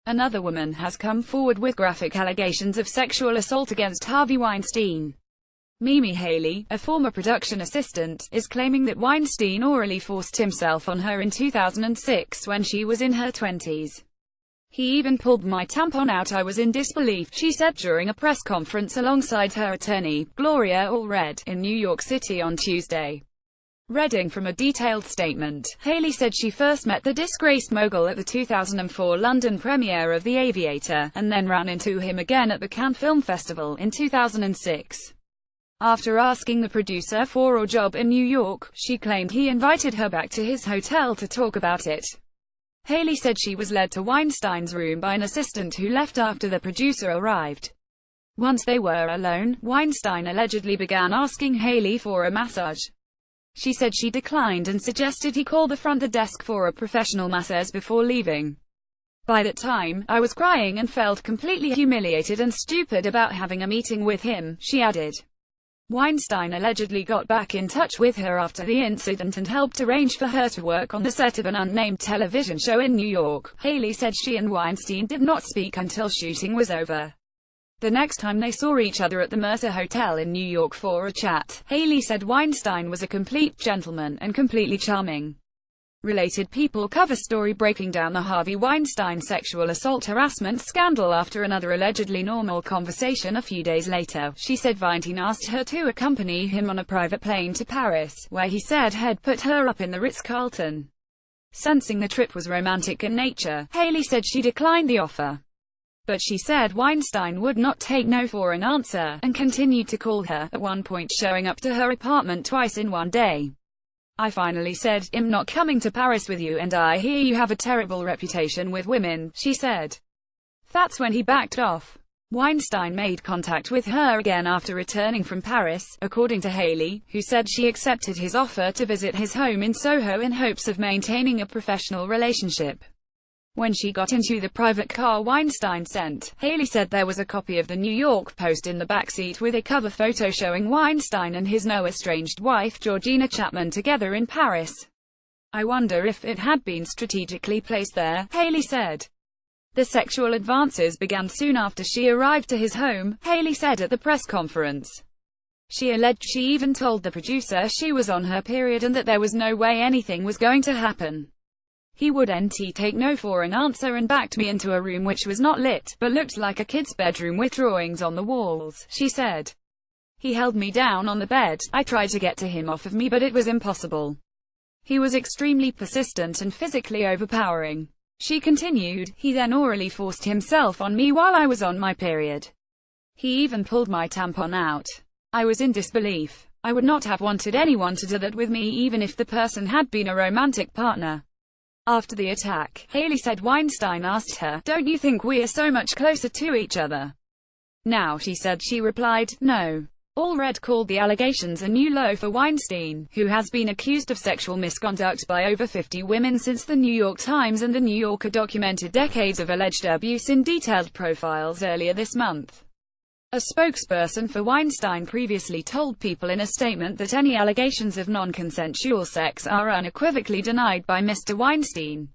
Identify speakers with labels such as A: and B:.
A: Another woman has come forward with graphic allegations of sexual assault against Harvey Weinstein. Mimi Haley, a former production assistant, is claiming that Weinstein orally forced himself on her in 2006 when she was in her 20s. "He even pulled my tampon out. I was in disbelief," she said during a press conference alongside her attorney, Gloria Allred, in New York City on Tuesday. Reading from a detailed statement, Haley said she first met the disgraced mogul at the 2004 London premiere of The Aviator, and then ran into him again at the Cannes Film Festival in 2006. After asking the producer for a job in New York, she claimed he invited her back to his hotel to talk about it. Haley said she was led to Weinstein's room by an assistant who left after the producer arrived. Once they were alone, Weinstein allegedly began asking Haley for a massage. She said she declined and suggested he call the front desk for a professional massage before leaving. "By that time, I was crying and felt completely humiliated and stupid about having a meeting with him," she added. Weinstein allegedly got back in touch with her after the incident and helped arrange for her to work on the set of an unnamed television show in New York. Haley said she and Weinstein did not speak until shooting was over. The next time they saw each other at the Mercer Hotel in New York for a chat, Haley said Weinstein was a complete gentleman and completely charming. Related People cover story breaking down the Harvey Weinstein sexual assault harassment scandal after another allegedly normal conversation a few days later. She said Weinstein asked her to accompany him on a private plane to Paris, where he said he'd put her up in the Ritz-Carlton. Sensing the trip was romantic in nature, Haley said she declined the offer. But she said Weinstein would not take no for an answer, and continued to call her, at one point showing up to her apartment twice in one day. "I finally said, I'm not coming to Paris with you, and I hear you have a terrible reputation with women," she said. That's when he backed off. Weinstein made contact with her again after returning from Paris, according to Haley, who said she accepted his offer to visit his home in Soho in hopes of maintaining a professional relationship. When she got into the private car Weinstein sent, Haley said there was a copy of the New York Post in the backseat with a cover photo showing Weinstein and his now-estranged wife Georgina Chapman together in Paris. "I wonder if it had been strategically placed there," Haley said. The sexual advances began soon after she arrived to his home, Haley said at the press conference. She alleged she even told the producer she was on her period and that there was no way anything was going to happen. "He wouldn't take no for an answer and backed me into a room which was not lit, but looked like a kid's bedroom with drawings on the walls," she said. "He held me down on the bed. I tried to get to him off of me, but it was impossible. He was extremely persistent and physically overpowering." She continued, "He then orally forced himself on me while I was on my period. He even pulled my tampon out. I was in disbelief. I would not have wanted anyone to do that with me, even if the person had been a romantic partner." After the attack, Haley said Weinstein asked her, "Don't you think we are so much closer to each other now?" She said she replied, "No." Allred called the allegations a new low for Weinstein, who has been accused of sexual misconduct by over 50 women since the New York Times and the New Yorker documented decades of alleged abuse in detailed profiles earlier this month. A spokesperson for Weinstein previously told People in a statement that any allegations of non-consensual sex are unequivocally denied by Mr. Weinstein.